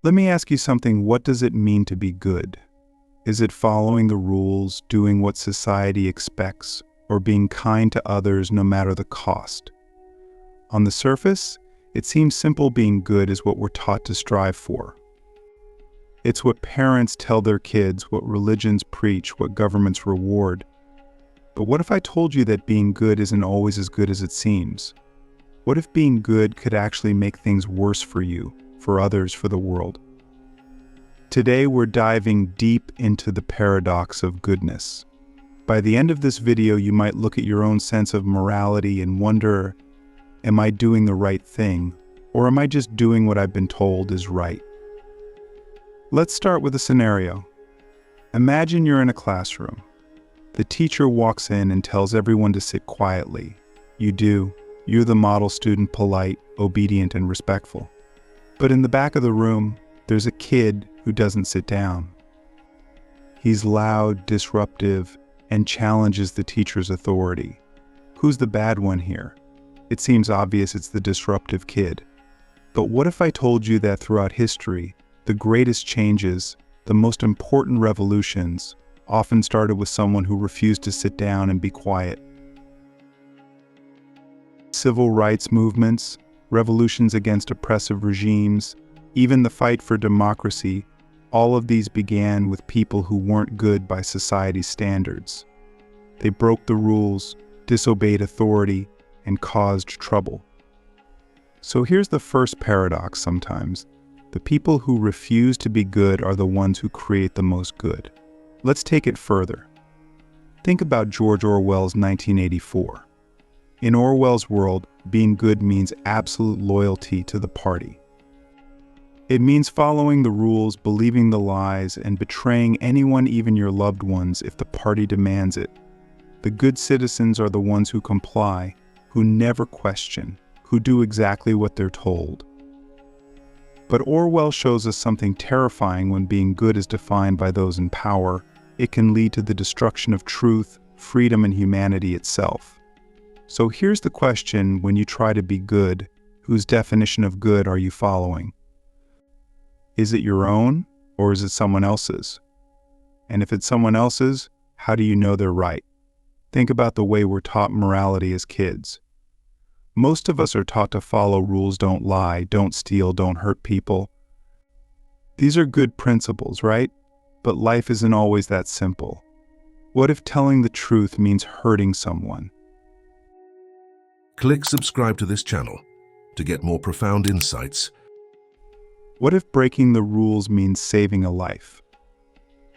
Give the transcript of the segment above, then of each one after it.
Let me ask you something. What does it mean to be good? Is it following the rules, doing what society expects, or being kind to others no matter the cost? On the surface, it seems simple. Being good is what we're taught to strive for. It's what parents tell their kids, what religions preach, what governments reward. But what if I told you that being good isn't always as good as it seems? What if being good could actually make things worse for you, for others, for the world? Today we're diving deep into the paradox of goodness. By the end of this video, you might look at your own sense of morality and wonder, am I doing the right thing, or am I just doing what I've been told is right? Let's start with a scenario. Imagine you're in a classroom. The teacher walks in and tells everyone to sit quietly. You do. You're the model student, polite, obedient, and respectful. But in the back of the room, there's a kid who doesn't sit down. He's loud, disruptive, and challenges the teacher's authority. Who's the bad one here? It seems obvious it's the disruptive kid. But what if I told you that throughout history, the greatest changes, the most important revolutions, often started with someone who refused to sit down and be quiet? Civil rights movements, revolutions against oppressive regimes, even the fight for democracy, all of these began with people who weren't good by society's standards. They broke the rules, disobeyed authority, and caused trouble. So here's the first paradox sometimes. The people who refuse to be good are the ones who create the most good. Let's take it further. Think about George Orwell's 1984. In Orwell's world, being good means absolute loyalty to the party. It means following the rules, believing the lies, and betraying anyone, even your loved ones, if the party demands it. The good citizens are the ones who comply, who never question, who do exactly what they're told. But Orwell shows us something terrifying. When being good is defined by those in power, it can lead to the destruction of truth, freedom, and humanity itself. So here's the question: when you try to be good, whose definition of good are you following? Is it your own, or is it someone else's? And if it's someone else's, how do you know they're right? Think about the way we're taught morality as kids. Most of us are taught to follow rules: don't lie, don't steal, don't hurt people. These are good principles, right? But life isn't always that simple. What if telling the truth means hurting someone? Click subscribe to this channel to get more profound insights. What if breaking the rules means saving a life?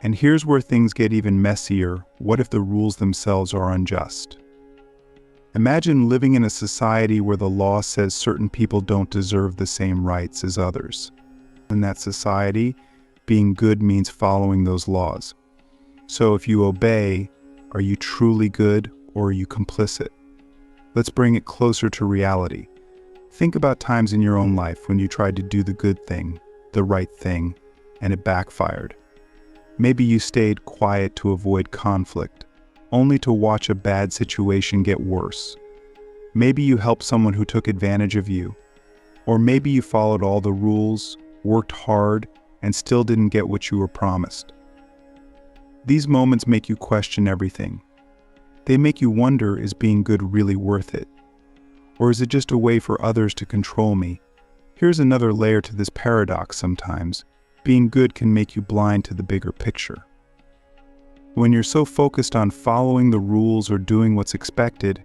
And here's where things get even messier. What if the rules themselves are unjust? Imagine living in a society where the law says certain people don't deserve the same rights as others. In that society, being good means following those laws. So if you obey, are you truly good, or are you complicit? Let's bring it closer to reality. Think about times in your own life when you tried to do the good thing, the right thing, and it backfired. Maybe you stayed quiet to avoid conflict, only to watch a bad situation get worse. Maybe you helped someone who took advantage of you. Or maybe you followed all the rules, worked hard, and still didn't get what you were promised. These moments make you question everything. They make you wonder, is being good really worth it? Or is it just a way for others to control me? Here's another layer to this paradox sometimes. Being good can make you blind to the bigger picture. When you're so focused on following the rules or doing what's expected,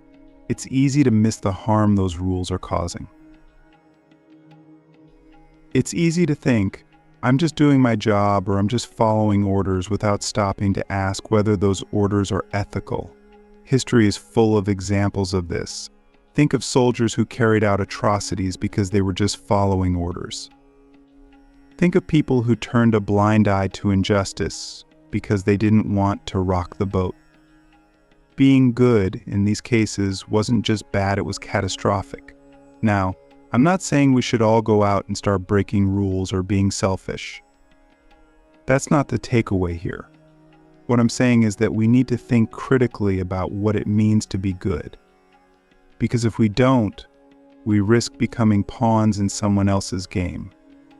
it's easy to miss the harm those rules are causing. It's easy to think, I'm just doing my job, or I'm just following orders, without stopping to ask whether those orders are ethical. History is full of examples of this. Think of soldiers who carried out atrocities because they were just following orders. Think of people who turned a blind eye to injustice because they didn't want to rock the boat. Being good in these cases wasn't just bad, it was catastrophic. Now, I'm not saying we should all go out and start breaking rules or being selfish. That's not the takeaway here. What I'm saying is that we need to think critically about what it means to be good. Because if we don't, we risk becoming pawns in someone else's game.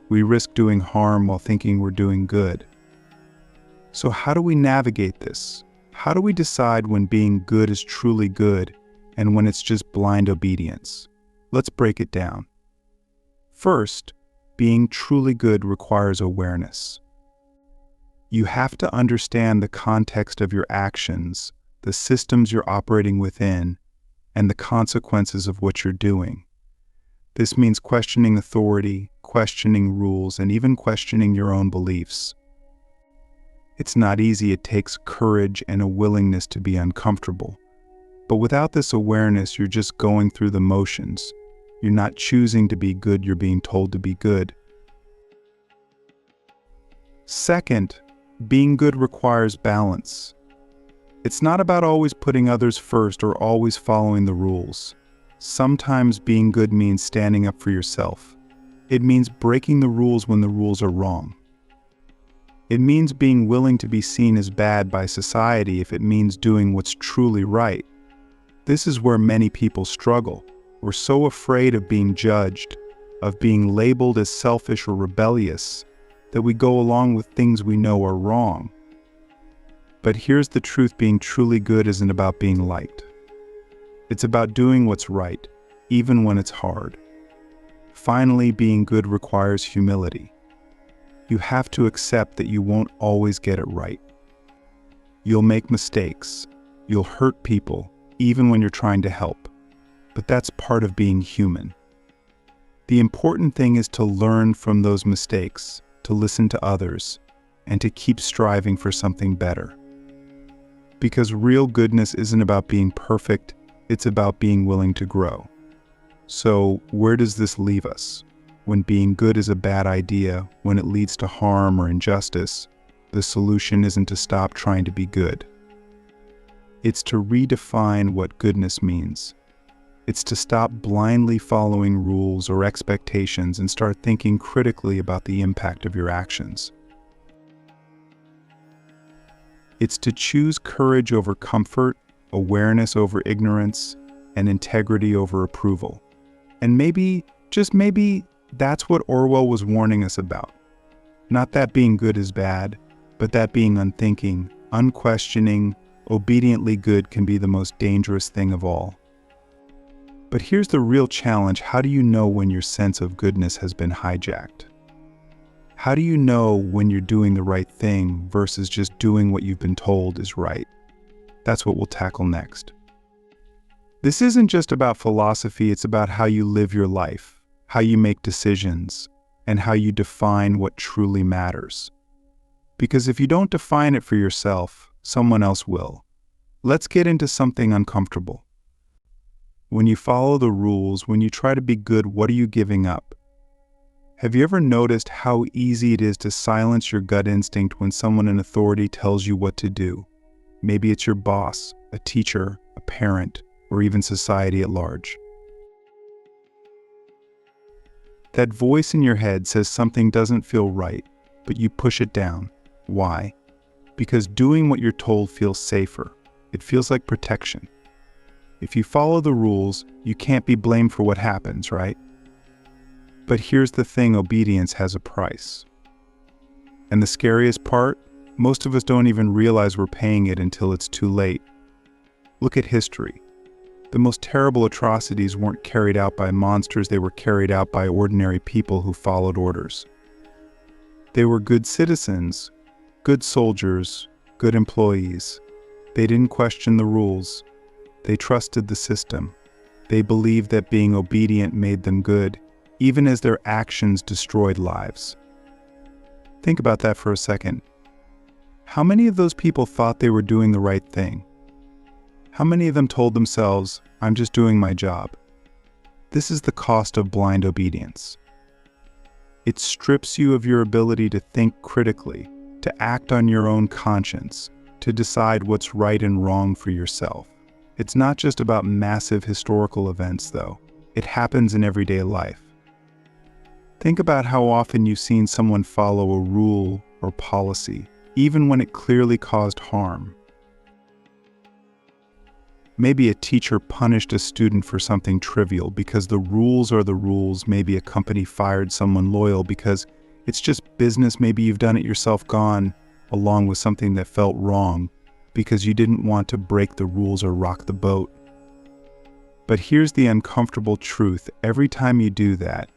We risk doing harm while thinking we're doing good. So how do we navigate this? How do we decide when being good is truly good and when it's just blind obedience? Let's break it down. First, being truly good requires awareness. You have to understand the context of your actions, the systems you're operating within, and the consequences of what you're doing. This means questioning authority, questioning rules, and even questioning your own beliefs. It's not easy. It takes courage and a willingness to be uncomfortable. But without this awareness, you're just going through the motions. You're not choosing to be good, you're being told to be good. Second, being good requires balance. It's not about always putting others first or always following the rules. Sometimes being good means standing up for yourself. It means breaking the rules when the rules are wrong. It means being willing to be seen as bad by society if it means doing what's truly right. This is where many people struggle. We're so afraid of being judged, of being labeled as selfish or rebellious, that we go along with things we know are wrong. But here's the truth: being truly good isn't about being liked. It's about doing what's right, even when it's hard. Finally, being good requires humility. You have to accept that you won't always get it right. You'll make mistakes. You'll hurt people, even when you're trying to help. But that's part of being human. The important thing is to learn from those mistakes, to listen to others, and to keep striving for something better. Because real goodness isn't about being perfect, it's about being willing to grow. So, where does this leave us? When being good is a bad idea, when it leads to harm or injustice, the solution isn't to stop trying to be good. It's to redefine what goodness means. It's to stop blindly following rules or expectations and start thinking critically about the impact of your actions. It's to choose courage over comfort, awareness over ignorance, and integrity over approval. And maybe, just maybe, that's what Orwell was warning us about. Not that being good is bad, but that being unthinking, unquestioning, obediently good can be the most dangerous thing of all. But here's the real challenge: how do you know when your sense of goodness has been hijacked? How do you know when you're doing the right thing versus just doing what you've been told is right? That's what we'll tackle next. This isn't just about philosophy, it's about how you live your life, how you make decisions, and how you define what truly matters. Because if you don't define it for yourself, someone else will. Let's get into something uncomfortable. When you follow the rules, when you try to be good, what are you giving up? Have you ever noticed how easy it is to silence your gut instinct when someone in authority tells you what to do? Maybe it's your boss, a teacher, a parent, or even society at large. That voice in your head says something doesn't feel right, but you push it down. Why? Because doing what you're told feels safer. It feels like protection. If you follow the rules, you can't be blamed for what happens, right? But here's the thing: obedience has a price. And the scariest part? Most of us don't even realize we're paying it until it's too late. Look at history. The most terrible atrocities weren't carried out by monsters, they were carried out by ordinary people who followed orders. They were good citizens, good soldiers, good employees. They didn't question the rules. They trusted the system. They believed that being obedient made them good, even as their actions destroyed lives. Think about that for a second. How many of those people thought they were doing the right thing? How many of them told themselves, "I'm just doing my job"? This is the cost of blind obedience. It strips you of your ability to think critically, to act on your own conscience, to decide what's right and wrong for yourself. It's not just about massive historical events, though. It happens in everyday life. Think about how often you've seen someone follow a rule or policy, even when it clearly caused harm. Maybe a teacher punished a student for something trivial because the rules are the rules. Maybe a company fired someone loyal because It's just business. Maybe you've done it yourself, gone along with something that felt wrong because you didn't want to break the rules or rock the boat. But here's the uncomfortable truth. Every time you do that,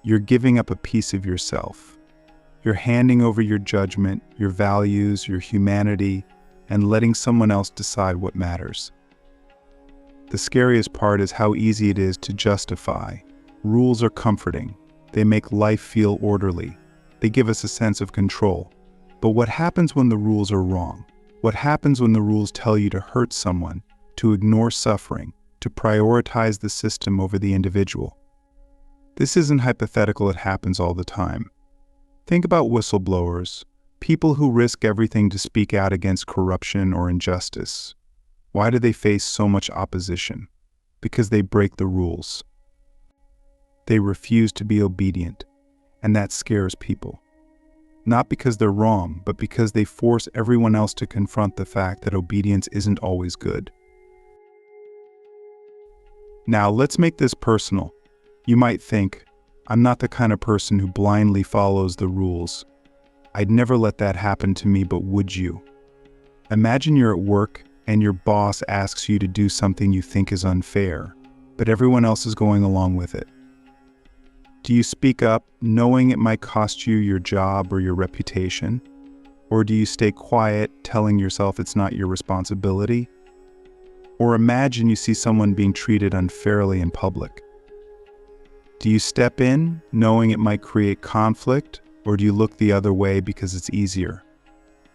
you're giving up a piece of yourself. You're handing over your judgment, your values, your humanity, and letting someone else decide what matters. The scariest part is how easy it is to justify. Rules are comforting. They make life feel orderly. They give us a sense of control. But what happens when the rules are wrong? What happens when the rules tell you to hurt someone, to ignore suffering, to prioritize the system over the individual? This isn't hypothetical, it happens all the time. Think about whistleblowers, people who risk everything to speak out against corruption or injustice. Why do they face so much opposition? Because they break the rules. They refuse to be obedient, and that scares people. Not because they're wrong, but because they force everyone else to confront the fact that obedience isn't always good. Now, let's make this personal. You might think, I'm not the kind of person who blindly follows the rules. I'd never let that happen to me, but would you? Imagine you're at work and your boss asks you to do something you think is unfair, but everyone else is going along with it. Do you speak up, knowing it might cost you your job or your reputation? Or do you stay quiet, telling yourself it's not your responsibility? Or imagine you see someone being treated unfairly in public. Do you step in, knowing it might create conflict, or do you look the other way because it's easier?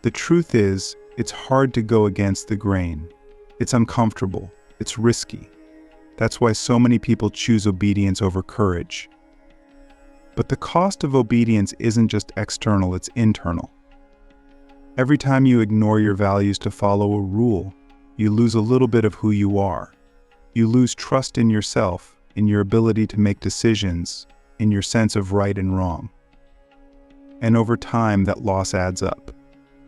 The truth is, it's hard to go against the grain. It's uncomfortable. It's risky. That's why so many people choose obedience over courage. But the cost of obedience isn't just external, it's internal. Every time you ignore your values to follow a rule, you lose a little bit of who you are. You lose trust in yourself, in your ability to make decisions, in your sense of right and wrong. And over time, that loss adds up.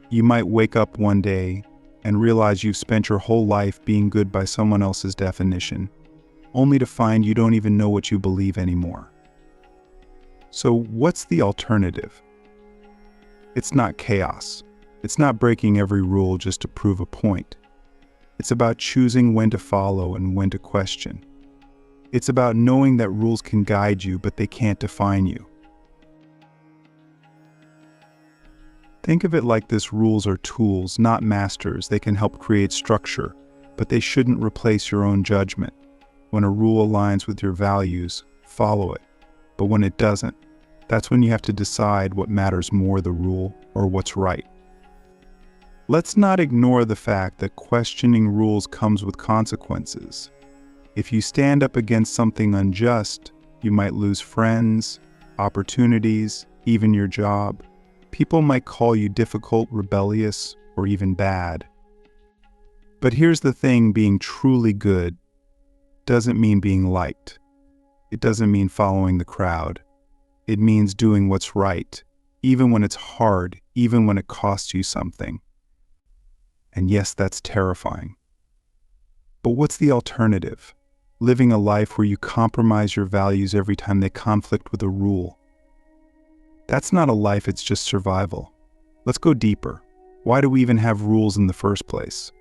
You might wake up one day and realize you've spent your whole life being good by someone else's definition, only to find you don't even know what you believe anymore. So what's the alternative? It's not chaos. It's not breaking every rule just to prove a point. It's about choosing when to follow and when to question. It's about knowing that rules can guide you, but they can't define you. Think of it like this: rules are tools, not masters. They can help create structure, but they shouldn't replace your own judgment. When a rule aligns with your values, follow it. But when it doesn't, that's when you have to decide what matters more, the rule or what's right. Let's not ignore the fact that questioning rules comes with consequences. If you stand up against something unjust, you might lose friends, opportunities, even your job. People might call you difficult, rebellious, or even bad. But here's the thing: being truly good doesn't mean being liked. It doesn't mean following the crowd. It means doing what's right, even when it's hard, even when it costs you something. And yes, that's terrifying. But what's the alternative? Living a life where you compromise your values every time they conflict with a rule. That's not a life, it's just survival. Let's go deeper. Why do we even have rules in the first place?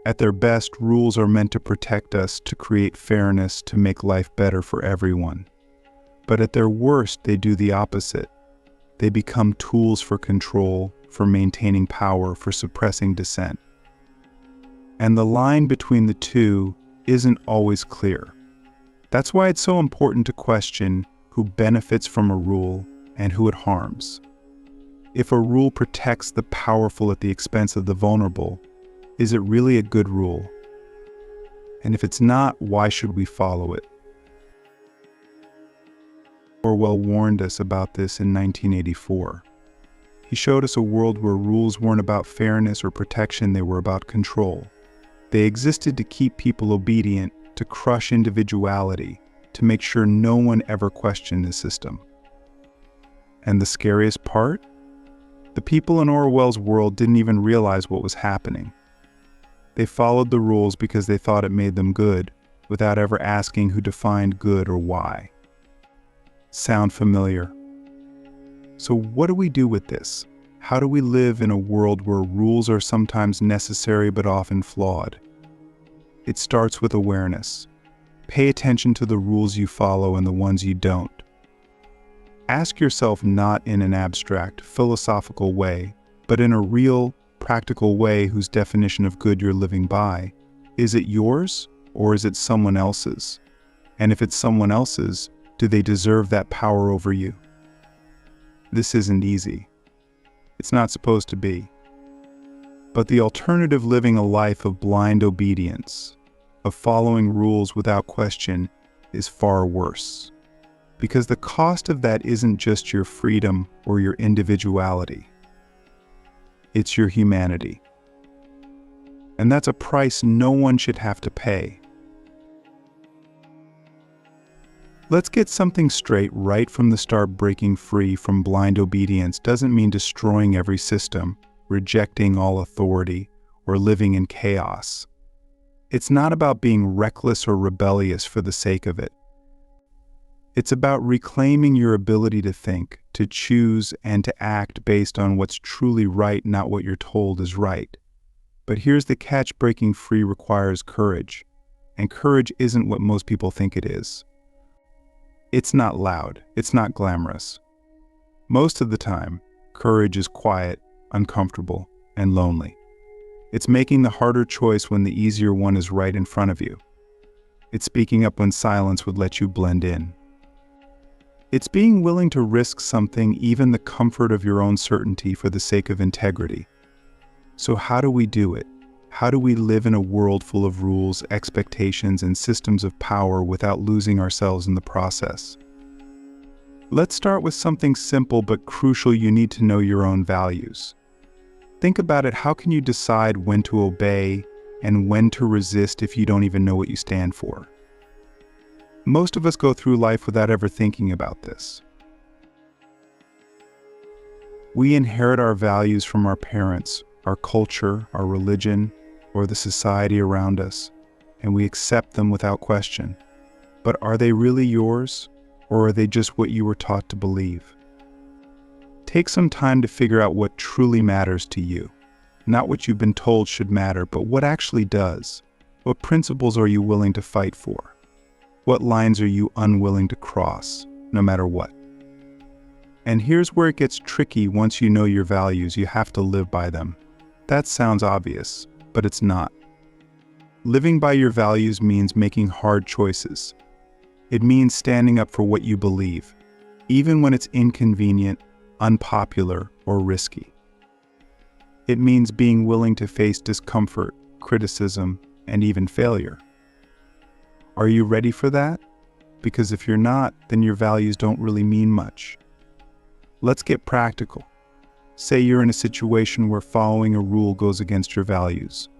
At their best, rules are meant to protect us, to create fairness, to make life better for everyone. But at their worst, they do the opposite. They become tools for control, for maintaining power, for suppressing dissent. And the line between the two isn't always clear. That's why it's so important to question who benefits from a rule and who it harms. If a rule protects the powerful at the expense of the vulnerable, is it really a good rule? And if it's not, why should we follow it? Orwell warned us about this in 1984. He showed us a world where rules weren't about fairness or protection, they were about control. They existed to keep people obedient, to crush individuality, to make sure no one ever questioned the system. And the scariest part? The people in Orwell's world didn't even realize what was happening. They followed the rules because they thought it made them good, without ever asking who defined good or why. Sound familiar? So what do we do with this? How do we live in a world where rules are sometimes necessary but often flawed? It starts with awareness. Pay attention to the rules you follow and the ones you don't. Ask yourself, not in an abstract, philosophical way, but in a real, practical way whose definition of good you're living by. Is it yours or is it someone else's? And if it's someone else's, do they deserve that power over you? This isn't easy. It's not supposed to be. But the alternative, living a life of blind obedience, of following rules without question, is far worse. Because the cost of that isn't just your freedom or your individuality. It's your humanity. And that's a price no one should have to pay. Let's get something straight right from the start. Breaking free from blind obedience doesn't mean destroying every system, rejecting all authority, or living in chaos. It's not about being reckless or rebellious for the sake of it. It's about reclaiming your ability to think, to choose, and to act based on what's truly right, not what you're told is right. But here's the catch: breaking free requires courage. And courage isn't what most people think it is. It's not loud, it's not glamorous. Most of the time, courage is quiet, uncomfortable, and lonely. It's making the harder choice when the easier one is right in front of you. It's speaking up when silence would let you blend in. It's being willing to risk something, even the comfort of your own certainty, for the sake of integrity. So how do we do it? How do we live in a world full of rules, expectations, and systems of power without losing ourselves in the process? Let's start with something simple but crucial. You need to know your own values. Think about it. How can you decide when to obey and when to resist if you don't even know what you stand for? Most of us go through life without ever thinking about this. We inherit our values from our parents, our culture, our religion, or the society around us, and we accept them without question. But are they really yours, or are they just what you were taught to believe? Take some time to figure out what truly matters to you. Not what you've been told should matter, but what actually does. What principles are you willing to fight for? What lines are you unwilling to cross, no matter what? And here's where it gets tricky. Once you know your values, you have to live by them. That sounds obvious, but it's not. Living by your values means making hard choices. It means standing up for what you believe, even when it's inconvenient, unpopular, or risky. It means being willing to face discomfort, criticism, and even failure. Are you ready for that? Because if you're not, then your values don't really mean much. Let's get practical. Say you're in a situation where following a rule goes against your values.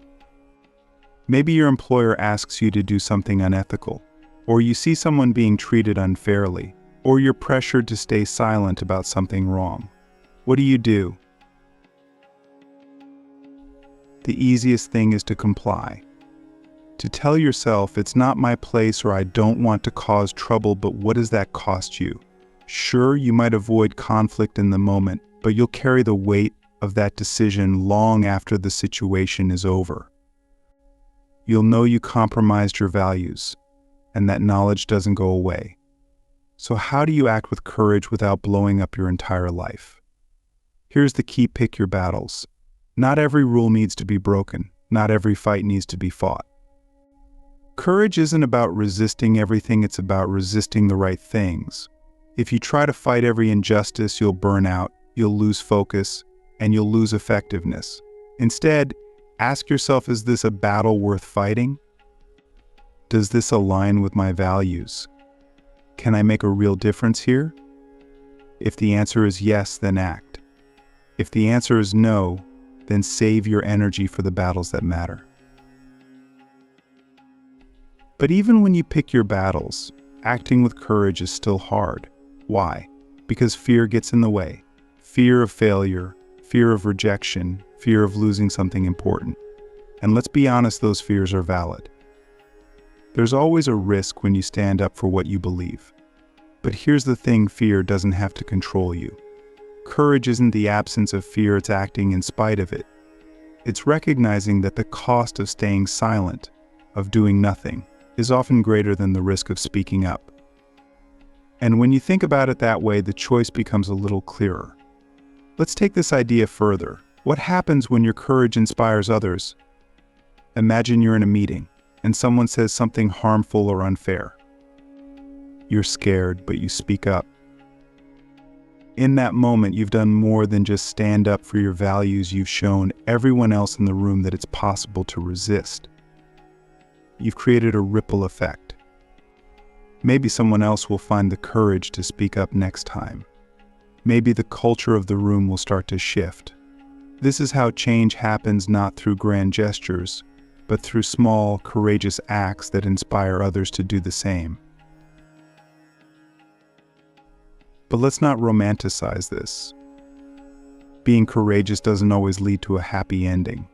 Maybe your employer asks you to do something unethical, or you see someone being treated unfairly, or you're pressured to stay silent about something wrong. What do? The easiest thing is to comply. To tell yourself, it's not my place, or I don't want to cause trouble. But what does that cost you? Sure, you might avoid conflict in the moment, but you'll carry the weight of that decision long after the situation is over. You'll know you compromised your values, and that knowledge doesn't go away. So how do you act with courage without blowing up your entire life? Here's the key: pick your battles. Not every rule needs to be broken. Not every fight needs to be fought. Courage isn't about resisting everything, it's about resisting the right things. If you try to fight every injustice, you'll burn out, you'll lose focus, and you'll lose effectiveness. Instead, ask yourself, is this a battle worth fighting? Does this align with my values? Can I make a real difference here? If the answer is yes, then act. If the answer is no, then save your energy for the battles that matter. But even when you pick your battles, acting with courage is still hard. Why? Because fear gets in the way. Fear of failure, fear of rejection, fear of losing something important. And let's be honest, those fears are valid. There's always a risk when you stand up for what you believe. But here's the thing: fear doesn't have to control you. Courage isn't the absence of fear, it's acting in spite of it. It's recognizing that the cost of staying silent, of doing nothing, is often greater than the risk of speaking up. And when you think about it that way, the choice becomes a little clearer. Let's take this idea further. What happens when your courage inspires others? Imagine you're in a meeting, and someone says something harmful or unfair. You're scared, but you speak up. In that moment, you've done more than just stand up for your values. You've shown everyone else in the room that it's possible to resist. You've created a ripple effect. Maybe someone else will find the courage to speak up next time. Maybe the culture of the room will start to shift. This is how change happens, not through grand gestures, but through small, courageous acts that inspire others to do the same. But let's not romanticize this. Being courageous doesn't always lead to a happy ending.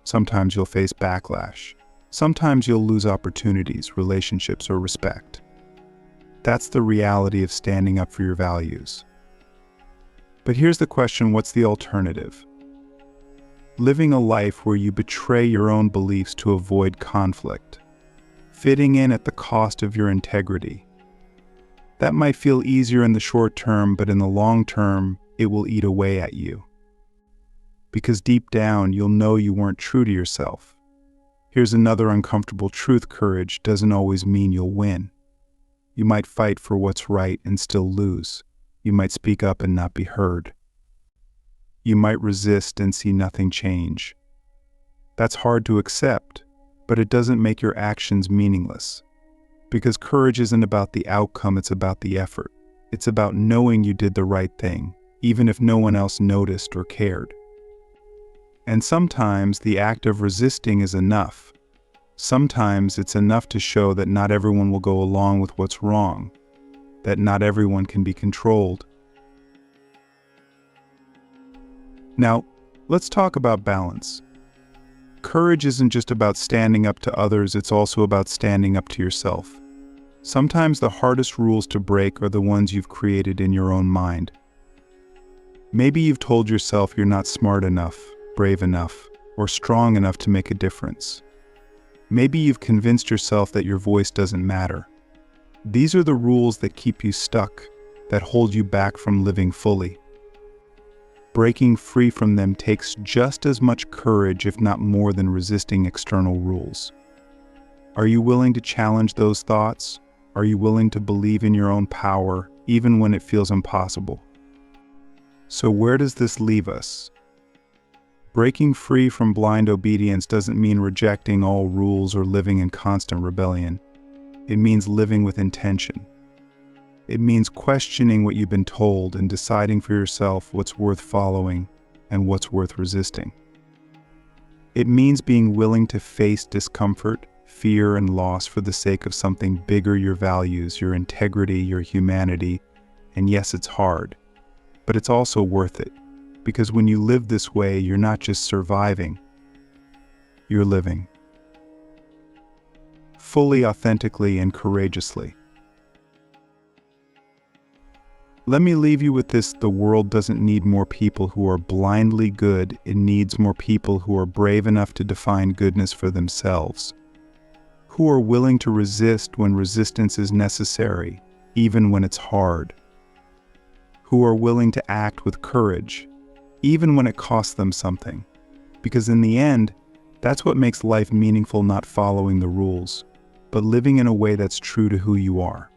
Sometimes you'll face backlash. Sometimes you'll lose opportunities, relationships, or respect. That's the reality of standing up for your values. But here's the question: what's the alternative? Living a life where you betray your own beliefs to avoid conflict. Fitting in at the cost of your integrity. That might feel easier in the short term, but in the long term, it will eat away at you. Because deep down, you'll know you weren't true to yourself. Here's another uncomfortable truth: courage doesn't always mean you'll win. You might fight for what's right and still lose. You might speak up and not be heard. You might resist and see nothing change. That's hard to accept, but it doesn't make your actions meaningless. Because courage isn't about the outcome, it's about the effort. It's about knowing you did the right thing, even if no one else noticed or cared. And sometimes the act of resisting is enough. Sometimes it's enough to show that not everyone will go along with what's wrong, that not everyone can be controlled. Now, let's talk about balance. Courage isn't just about standing up to others, it's also about standing up to yourself. Sometimes the hardest rules to break are the ones you've created in your own mind. Maybe you've told yourself you're not smart enough, brave enough, or strong enough to make a difference. Maybe you've convinced yourself that your voice doesn't matter. These are the rules that keep you stuck, that hold you back from living fully. Breaking free from them takes just as much courage, if not more, than resisting external rules. Are you willing to challenge those thoughts? Are you willing to believe in your own power, even when it feels impossible? So where does this leave us? Breaking free from blind obedience doesn't mean rejecting all rules or living in constant rebellion. It means living with intention. It means questioning what you've been told and deciding for yourself what's worth following and what's worth resisting. It means being willing to face discomfort, fear, and loss for the sake of something bigger: your values, your integrity, your humanity. And yes, it's hard, but it's also worth it. Because when you live this way, you're not just surviving, you're living. Fully, authentically, and courageously. Let me leave you with this: the world doesn't need more people who are blindly good, it needs more people who are brave enough to define goodness for themselves, who are willing to resist when resistance is necessary, even when it's hard, who are willing to act with courage, even when it costs them something. Because in the end, that's what makes life meaningful: not following the rules, but living in a way that's true to who you are.